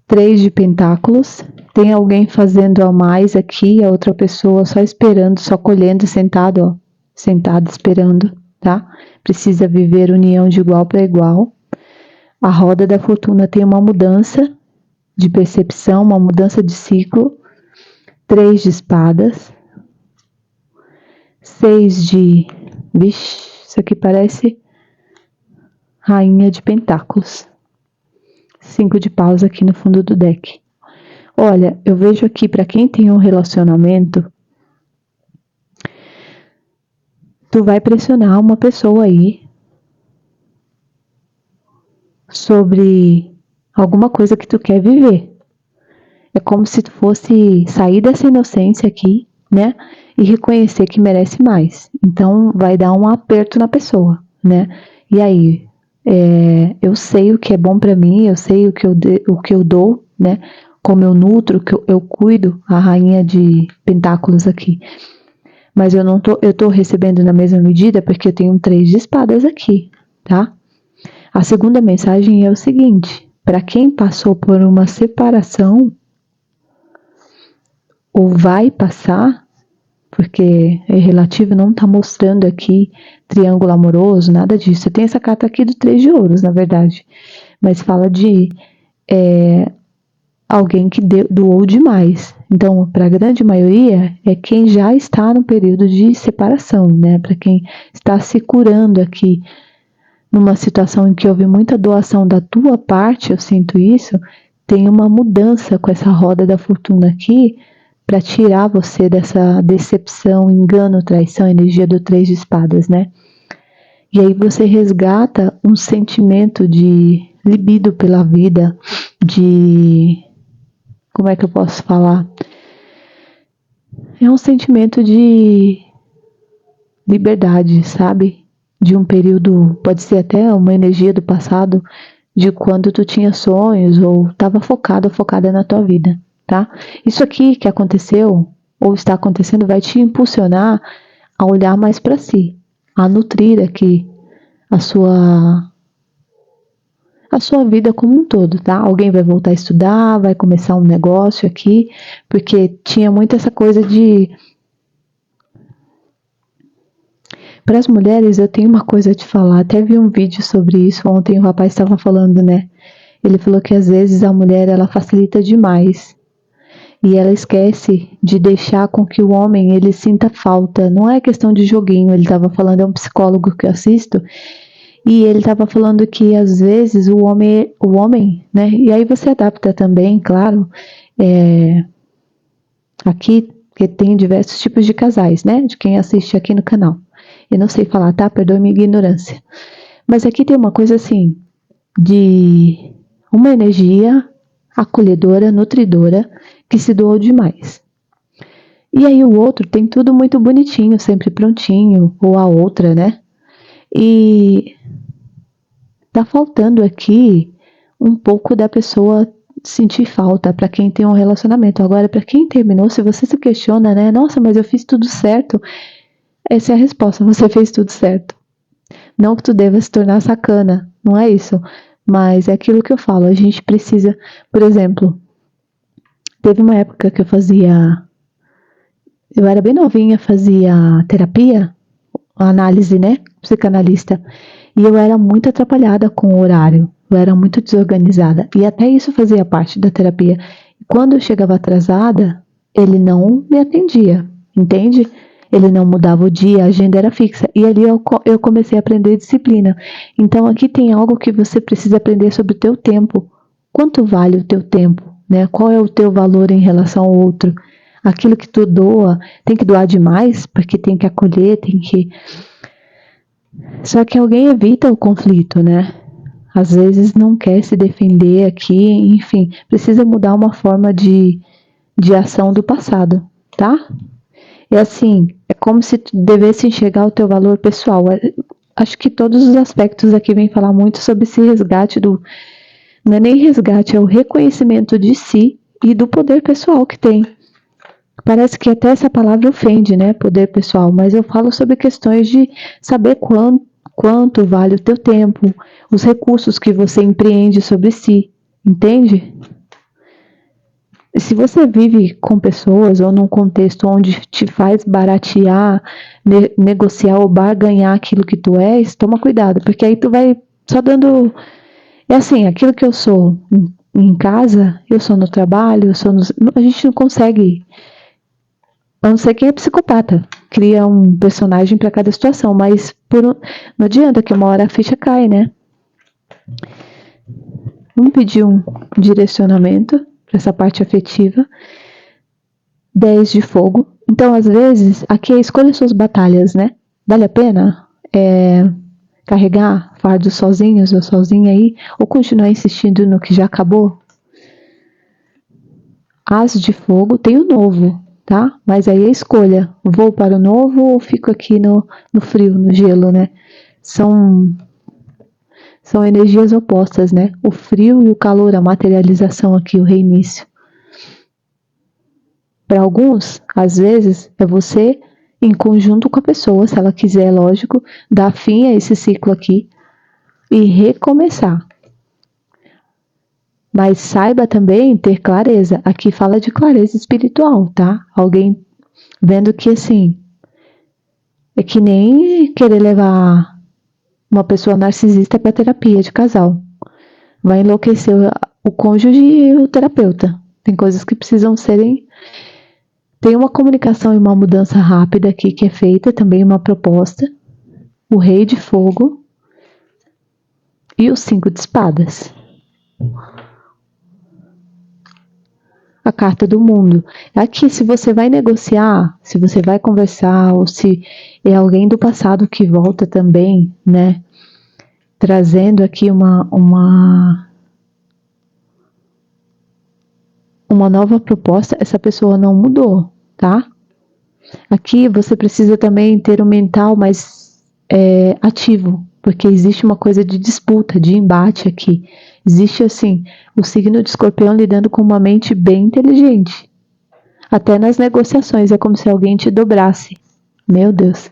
3 de pentáculos. Tem alguém fazendo a mais aqui, a outra pessoa só esperando, só colhendo, sentado, ó. Sentado esperando, tá? Precisa viver união de igual para igual. A roda da fortuna tem uma mudança de percepção, uma mudança de ciclo. 3 de espadas. 6 de... Vixe, isso aqui parece rainha de pentáculos. 5 de paus aqui no fundo do deck. Olha, eu vejo aqui para quem tem um relacionamento, tu vai pressionar uma pessoa aí sobre alguma coisa que tu quer viver. É como se tu fosse sair dessa inocência aqui, né? E reconhecer que merece mais. Então vai dar um aperto na pessoa, né? E aí, eu sei o que é bom para mim, eu sei o que eu dou, né? Como eu nutro, que eu cuido, a rainha de pentáculos aqui. Mas eu tô recebendo na mesma medida porque eu tenho um 3 de espadas aqui, tá? A segunda mensagem é o seguinte: para quem passou por uma separação, ou vai passar, porque é relativo, não está mostrando aqui triângulo amoroso, nada disso. Tem essa carta aqui do 3 de ouros, na verdade, mas fala de alguém que doou demais. Então, para a grande maioria, é quem já está no período de separação, né? Para quem está se curando aqui, numa situação em que houve muita doação da tua parte, eu sinto isso, tem uma mudança com essa roda da fortuna aqui, para tirar você dessa decepção, engano, traição, energia do 3 de espadas, né? E aí você resgata um sentimento de libido pela vida, de... como é que eu posso falar? É um sentimento de liberdade, sabe? De um período, pode ser até uma energia do passado, de quando tu tinha sonhos ou estava focado ou focada na tua vida, tá? Isso aqui que aconteceu ou está acontecendo vai te impulsionar a olhar mais para si, a nutrir aqui a sua vida como um todo, tá? Alguém vai voltar a estudar, vai começar um negócio aqui, porque tinha muito essa coisa de... Para as mulheres, eu tenho uma coisa a te falar, até vi um vídeo sobre isso ontem, o rapaz estava falando, né? Ele falou que às vezes a mulher, ela facilita demais e ela esquece de deixar com que o homem, ele sinta falta. Não é questão de joguinho, ele estava falando, é um psicólogo que eu assisto, e ele estava falando que às vezes o homem, né? E aí você adapta também, claro, aqui, que tem diversos tipos de casais, né? De quem assiste aqui no canal. Eu não sei falar, tá? Perdoe minha ignorância. Mas aqui tem uma coisa assim, de uma energia acolhedora, nutridora, que se doou demais. E aí o outro tem tudo muito bonitinho, sempre prontinho, ou a outra, né? E tá faltando aqui um pouco da pessoa sentir falta para quem tem um relacionamento. Agora, para quem terminou, se você se questiona, né? Nossa, mas eu fiz tudo certo. Essa é a resposta, você fez tudo certo. Não que tu deva se tornar sacana, não é isso. Mas é aquilo que eu falo, a gente precisa... Por exemplo, teve uma época que eu era bem novinha, fazia terapia, análise, né? Psicanalista. E eu era muito atrapalhada com o horário. Eu era muito desorganizada. E até isso fazia parte da terapia. Quando eu chegava atrasada, ele não me atendia, entende? Ele não mudava o dia, a agenda era fixa. E ali eu comecei a aprender disciplina. Então aqui tem algo que você precisa aprender sobre o teu tempo. Quanto vale o teu tempo? Né? Qual é o teu valor em relação ao outro? Aquilo que tu doa, tem que doar demais, porque tem que acolher, tem que... Só que alguém evita o conflito, né? Às vezes não quer se defender aqui, enfim, precisa mudar uma forma de ação do passado, tá? É assim, é como se tu devesse enxergar o teu valor pessoal. Acho que todos os aspectos aqui vêm falar muito sobre esse resgate do... Não é nem resgate, é o reconhecimento de si e do poder pessoal que tem. Parece que até essa palavra ofende, né? Poder pessoal, mas eu falo sobre questões de saber quanto vale o teu tempo, os recursos que você empreende sobre si, entende? Se você vive com pessoas ou num contexto onde te faz baratear, negociar ou barganhar aquilo que tu és, toma cuidado, porque aí tu vai só dando... É assim, aquilo que eu sou em casa, eu sou no trabalho, a gente não consegue... A não ser quem é psicopata, cria um personagem para cada situação, mas não adianta que uma hora a ficha cai, né? Vamos pedir um direcionamento para essa parte afetiva. 10 de fogo. Então, às vezes, aqui é escolha suas batalhas, né? Vale a pena carregar fardos sozinhos ou sozinha aí? Ou continuar insistindo no que já acabou? As de fogo tem o novo, tá? Mas aí é escolha. Vou para o novo ou fico aqui no frio, no gelo, né? São energias opostas, né? O frio e o calor, a materialização aqui, o reinício. Para alguns, às vezes, é você em conjunto com a pessoa, se ela quiser, lógico, dar fim a esse ciclo aqui e recomeçar. Mas saiba também ter clareza. Aqui fala de clareza espiritual, tá? Alguém vendo que assim, é que nem querer levar uma pessoa narcisista para terapia de casal. Vai enlouquecer o cônjuge e o terapeuta. Tem coisas que precisam serem. Tem uma comunicação e uma mudança rápida aqui que é feita, também uma proposta. O Rei de Fogo e o 5 de Espadas. A carta do mundo. Aqui, se você vai negociar, se você vai conversar, ou se é alguém do passado que volta também, né? Trazendo aqui uma nova proposta, essa pessoa não mudou, tá? Aqui você precisa também ter um mental mais ativo, porque existe uma coisa de disputa, de embate aqui. Existe, assim, o signo de Escorpião lidando com uma mente bem inteligente. Até nas negociações, é como se alguém te dobrasse. Meu Deus.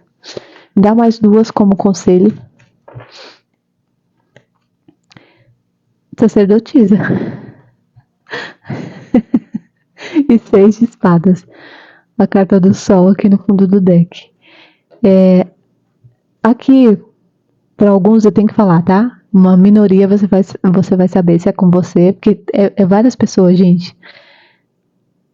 Dá mais 2 como conselho. Sacerdotisa. E 6 de espadas. A carta do sol aqui no fundo do deck. Aqui, para alguns eu tenho que falar, tá? Uma minoria você vai saber se é com você, porque é várias pessoas, gente.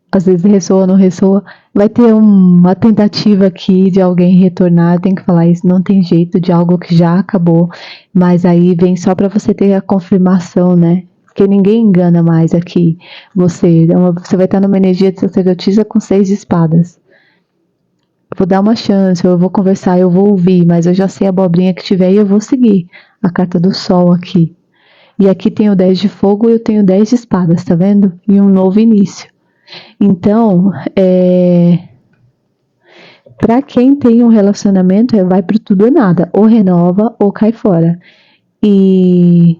Às vezes ressoa, não ressoa. Vai ter uma tentativa aqui de alguém retornar. Eu tenho que falar isso, não tem jeito, de algo que já acabou. Mas aí vem só para você ter a confirmação, né? Porque ninguém engana mais aqui você. Você vai estar numa energia de sacerdotisa com 6 de espadas. Eu vou dar uma chance, eu vou conversar, eu vou ouvir, mas eu já sei a abobrinha que tiver e eu vou seguir. A carta do sol aqui. E aqui tem o 10 de fogo e eu tenho 10 de espadas, tá vendo? E um novo início. Então, para quem tem um relacionamento, vai pro tudo ou nada. Ou renova ou cai fora. E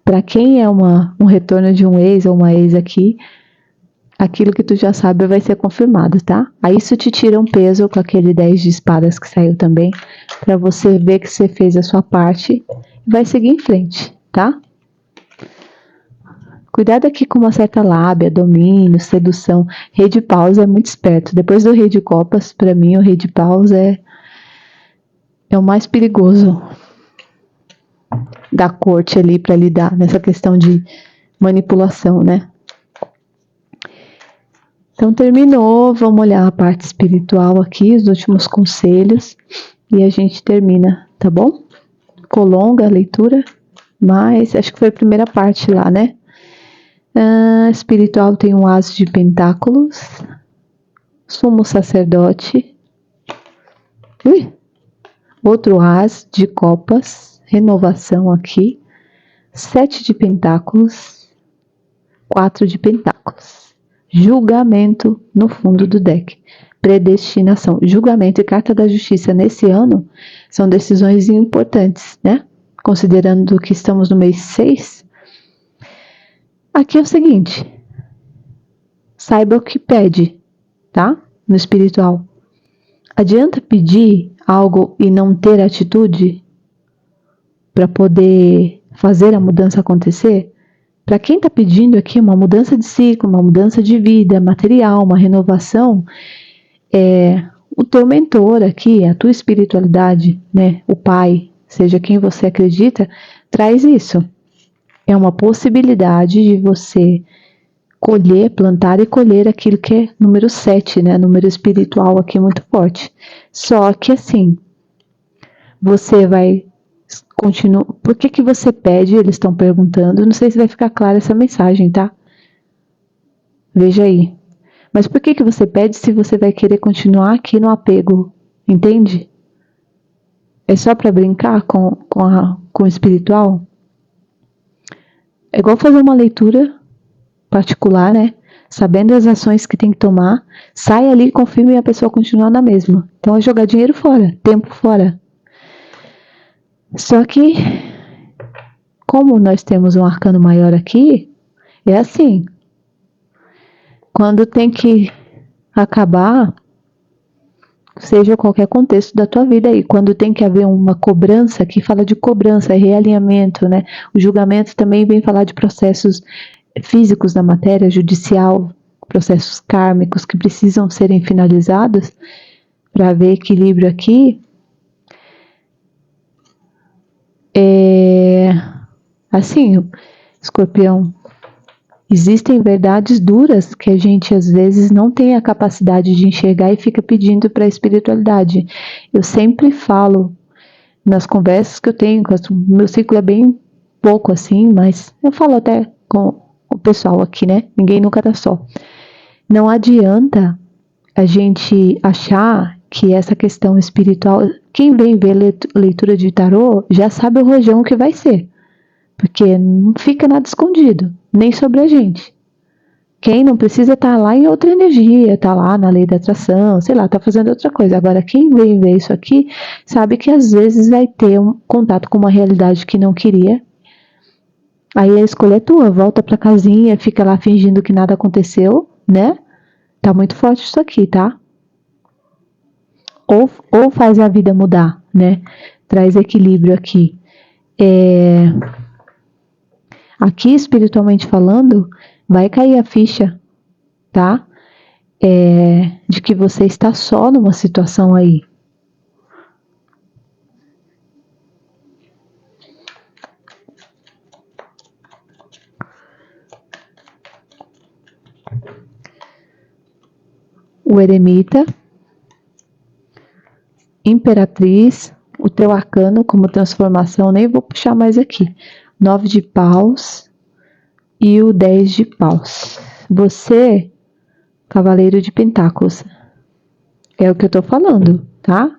para quem é um retorno de um ex ou uma ex aqui, aquilo que tu já sabe vai ser confirmado, tá? Aí isso te tira um peso com aquele 10 de espadas que saiu também, para você ver que você fez a sua parte e vai seguir em frente, tá? Cuidado aqui com uma certa lábia, domínio, sedução. Rei de paus é muito esperto. Depois do rei de copas, para mim o rei de paus é o mais perigoso da corte ali para lidar nessa questão de manipulação, né? Então terminou, vamos olhar a parte espiritual aqui, os últimos conselhos, e a gente termina, tá bom? Ficou longa a leitura, mas acho que foi a primeira parte lá, né? Espiritual tem um as de pentáculos, sumo sacerdote, outro as de copas, renovação aqui, 7 de pentáculos, 4 de pentáculos. Julgamento no fundo do deck. Predestinação. Julgamento e carta da justiça nesse ano são decisões importantes, né? Considerando que estamos no mês 6. Aqui é o seguinte. Saiba o que pede, tá? No espiritual. Adianta pedir algo e não ter atitude para poder fazer a mudança acontecer? Para quem está pedindo aqui uma mudança de ciclo, uma mudança de vida material, uma renovação, o teu mentor aqui, a tua espiritualidade, né, o pai, seja quem você acredita, traz isso. É uma possibilidade de você colher, plantar e colher aquilo que é número 7, né, número espiritual aqui muito forte. Só que assim, você vai continua. Por que você pede? Eles estão perguntando. Não sei se vai ficar clara essa mensagem, tá? Veja aí. Mas por que você pede se você vai querer continuar aqui no apego? Entende? É só para brincar com o espiritual? É igual fazer uma leitura particular, né? Sabendo as ações que tem que tomar, sai ali, confirma e a pessoa continua na mesma. Então é jogar dinheiro fora, tempo fora. Só que, como nós temos um arcano maior aqui, é assim. Quando tem que acabar, seja qualquer contexto da tua vida aí, quando tem que haver uma cobrança, que fala de cobrança, realinhamento, né? O julgamento também vem falar de processos físicos da matéria, judicial, processos kármicos que precisam serem finalizados para haver equilíbrio aqui, assim, Escorpião, existem verdades duras que a gente às vezes não tem a capacidade de enxergar e fica pedindo para a espiritualidade. Eu sempre falo nas conversas que eu tenho, meu ciclo é bem pouco assim, mas eu falo até com o pessoal aqui, né? Ninguém nunca tá só. Não adianta a gente achar que essa questão espiritual, quem vem ver leitura de tarô já sabe o rojão que vai ser, porque não fica nada escondido, nem sobre a gente. Quem não precisa estar lá em outra energia, tá lá na lei da atração, sei lá, tá fazendo outra coisa. Agora, quem vem ver isso aqui, sabe que às vezes vai ter um contato com uma realidade que não queria. Aí a escolha é tua, volta pra casinha, fica lá fingindo que nada aconteceu, né? Tá muito forte isso aqui, tá? Ou faz a vida mudar, né? Traz equilíbrio aqui. Aqui, espiritualmente falando, vai cair a ficha, tá? De que você está só numa situação aí. O eremita, imperatriz, o teu arcano como transformação, nem vou puxar mais aqui. 9 de paus e o 10 de paus. Você, cavaleiro de pentáculos, é o que eu tô falando, tá?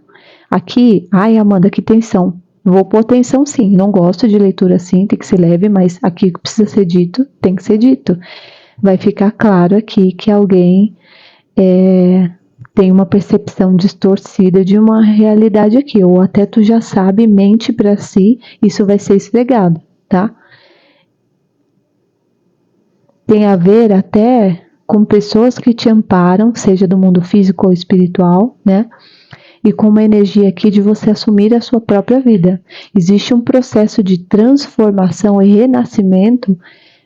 Aqui, ai Amanda, que tensão. Vou pôr tensão sim, não gosto de leitura assim, tem que ser leve, mas aqui precisa ser dito, tem que ser dito. Vai ficar claro aqui que alguém tem uma percepção distorcida de uma realidade aqui, ou até tu já sabe, mente para si, isso vai ser esfregado, tá? Tem a ver até com pessoas que te amparam, seja do mundo físico ou espiritual, né? E com uma energia aqui de você assumir a sua própria vida. Existe um processo de transformação e renascimento,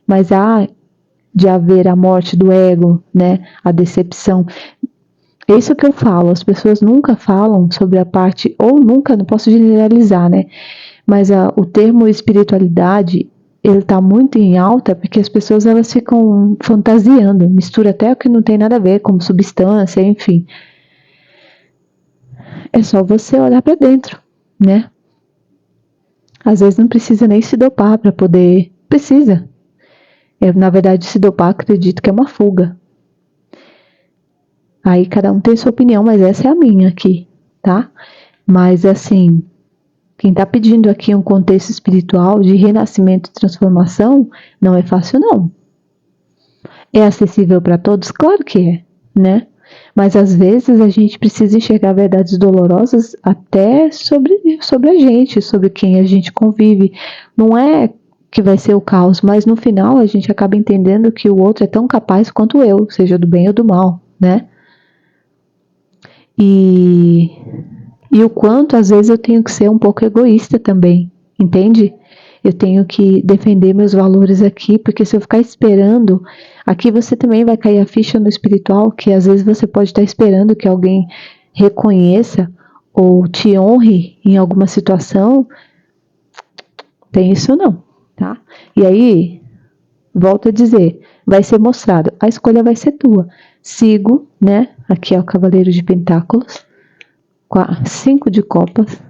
mas há de haver a morte do ego, né? A decepção. É isso que eu falo, as pessoas nunca falam sobre a parte, ou nunca, não posso generalizar, né? Mas o termo espiritualidade, ele está muito em alta porque as pessoas elas ficam fantasiando, mistura até o que não tem nada a ver, como substância, enfim. É só você olhar para dentro, né? Às vezes não precisa nem se dopar para poder. Precisa. Na verdade, se dopar, acredito que é uma fuga. Aí cada um tem sua opinião, mas essa é a minha aqui, tá? Mas assim, quem está pedindo aqui um contexto espiritual de renascimento e transformação, não é fácil não. É acessível para todos? Claro que é, né? Mas às vezes a gente precisa enxergar verdades dolorosas até sobre a gente, sobre quem a gente convive. Não é que vai ser o caos, mas no final a gente acaba entendendo que o outro é tão capaz quanto eu, seja do bem ou do mal, né? E o quanto às vezes eu tenho que ser um pouco egoísta também, entende? Eu tenho que defender meus valores aqui, porque se eu ficar esperando, aqui você também vai cair a ficha no espiritual, que às vezes você pode estar esperando que alguém reconheça ou te honre em alguma situação. Tem isso não, tá? E aí, volto a dizer, vai ser mostrado, a escolha vai ser tua. Sigo, né? Aqui é o Cavaleiro de Pentáculos, 5 de copas,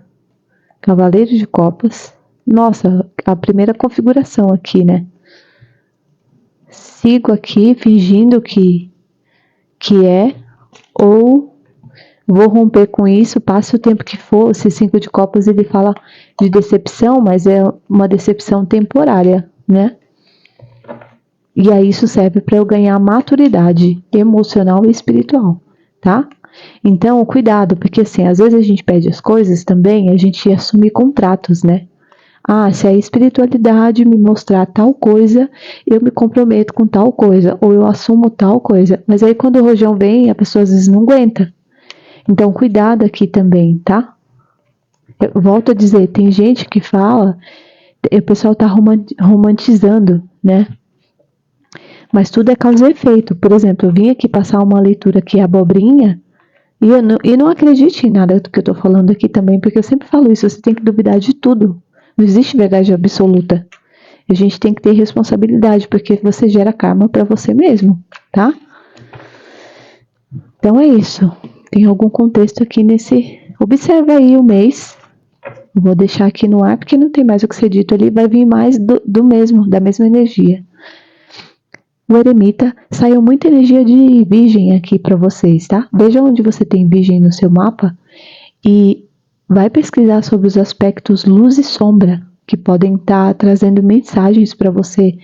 Cavaleiro de copas. Nossa, a primeira configuração aqui, né? Sigo aqui fingindo que é, ou vou romper com isso, passe o tempo que for. Esse 5 de copas ele fala de decepção, mas é uma decepção temporária, né? E aí isso serve para eu ganhar maturidade emocional e espiritual, tá? Então, cuidado, porque assim, às vezes a gente pede as coisas também, a gente assume contratos, né? Ah, se a espiritualidade me mostrar tal coisa, eu me comprometo com tal coisa, ou eu assumo tal coisa. Mas aí quando o rojão vem, a pessoa às vezes não aguenta. Então, cuidado aqui também, tá? Eu volto a dizer, tem gente que fala, o pessoal tá romantizando, né? Mas tudo é causa e efeito. Por exemplo, eu vim aqui passar uma leitura que é abobrinha, e não acredite em nada do que eu tô falando aqui também, porque eu sempre falo isso, você tem que duvidar de tudo. Não existe verdade absoluta. A gente tem que ter responsabilidade, porque você gera karma para você mesmo, tá? Então é isso. Tem algum contexto aqui nesse... Observa aí o mês. Eu vou deixar aqui no ar, porque não tem mais o que ser dito ali. Vai vir mais do mesmo, da mesma energia. O eremita, saiu muita energia de virgem aqui para vocês, tá? Veja onde você tem virgem no seu mapa e vai pesquisar sobre os aspectos luz e sombra, que podem estar trazendo mensagens para você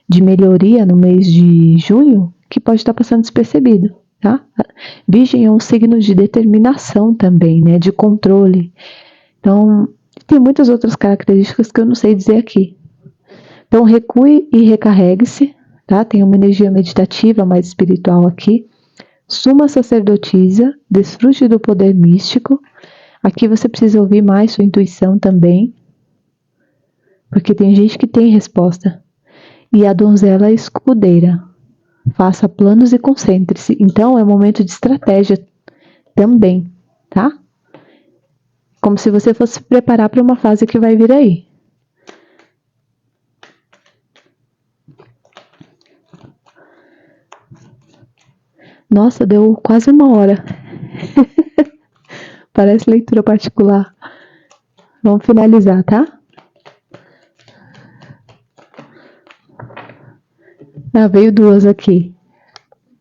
de melhoria no mês de junho, que pode estar passando despercebido, tá? Virgem é um signo de determinação também, né? De controle. Então, tem muitas outras características que eu não sei dizer aqui. Então, recue e recarregue-se, tá? Tem uma energia meditativa mais espiritual aqui. Suma sacerdotisa, desfrute do poder místico. Aqui você precisa ouvir mais sua intuição também, porque tem gente que tem resposta. E a donzela escudeira. Faça planos e concentre-se. Então, é momento de estratégia também, tá? Como se você fosse se preparar para uma fase que vai vir aí. Nossa, deu quase 1 hora. Parece leitura particular. Vamos finalizar, tá? Ah, veio 2 aqui.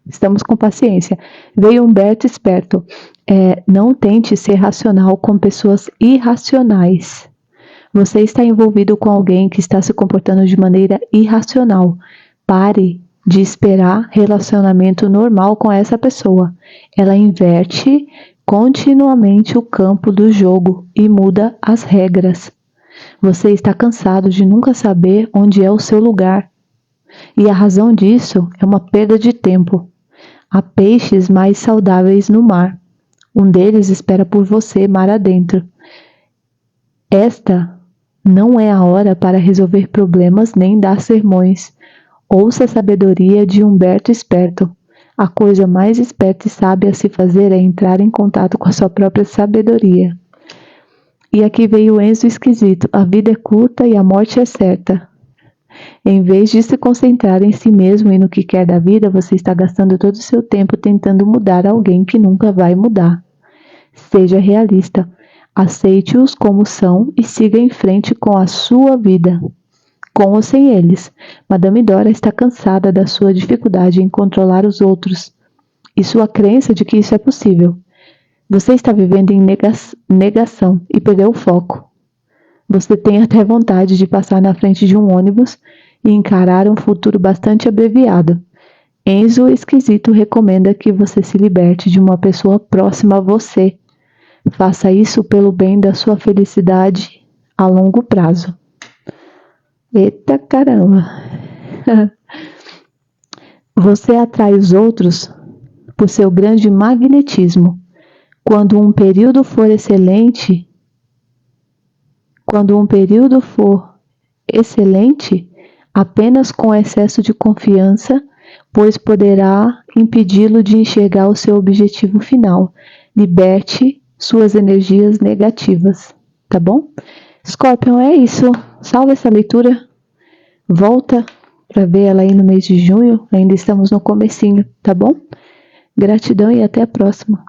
Estamos com paciência. Veio Humberto Esperto. Não tente ser racional com pessoas irracionais. Você está envolvido com alguém que está se comportando de maneira irracional. Pare de esperar relacionamento normal com essa pessoa. Ela inverte continuamente o campo do jogo e muda as regras. Você está cansado de nunca saber onde é o seu lugar. E a razão disso é uma perda de tempo. Há peixes mais saudáveis no mar. Um deles espera por você mar adentro. Esta não é a hora para resolver problemas nem dar sermões. Ouça a sabedoria de Humberto Esperto. A coisa mais esperta e sábia a se fazer é entrar em contato com a sua própria sabedoria. E aqui veio o Enzo esquisito. A vida é curta e a morte é certa. Em vez de se concentrar em si mesmo e no que quer da vida, você está gastando todo o seu tempo tentando mudar alguém que nunca vai mudar. Seja realista. Aceite-os como são e siga em frente com a sua vida. Com ou sem eles. Madame Dora está cansada da sua dificuldade em controlar os outros e sua crença de que isso é possível. Você está vivendo em negação e perdeu o foco. Você tem até vontade de passar na frente de um ônibus e encarar um futuro bastante abreviado. Enzo Esquisito recomenda que você se liberte de uma pessoa próxima a você. Faça isso pelo bem da sua felicidade a longo prazo. Eita caramba! Você atrai os outros por seu grande magnetismo. Quando um período for excelente, apenas com excesso de confiança, pois poderá impedi-lo de enxergar o seu objetivo final. Liberte suas energias negativas, tá bom? Scorpion, é isso. Salva essa leitura. Volta para ver ela aí no mês de junho. Ainda estamos no comecinho, tá bom? Gratidão e até a próxima.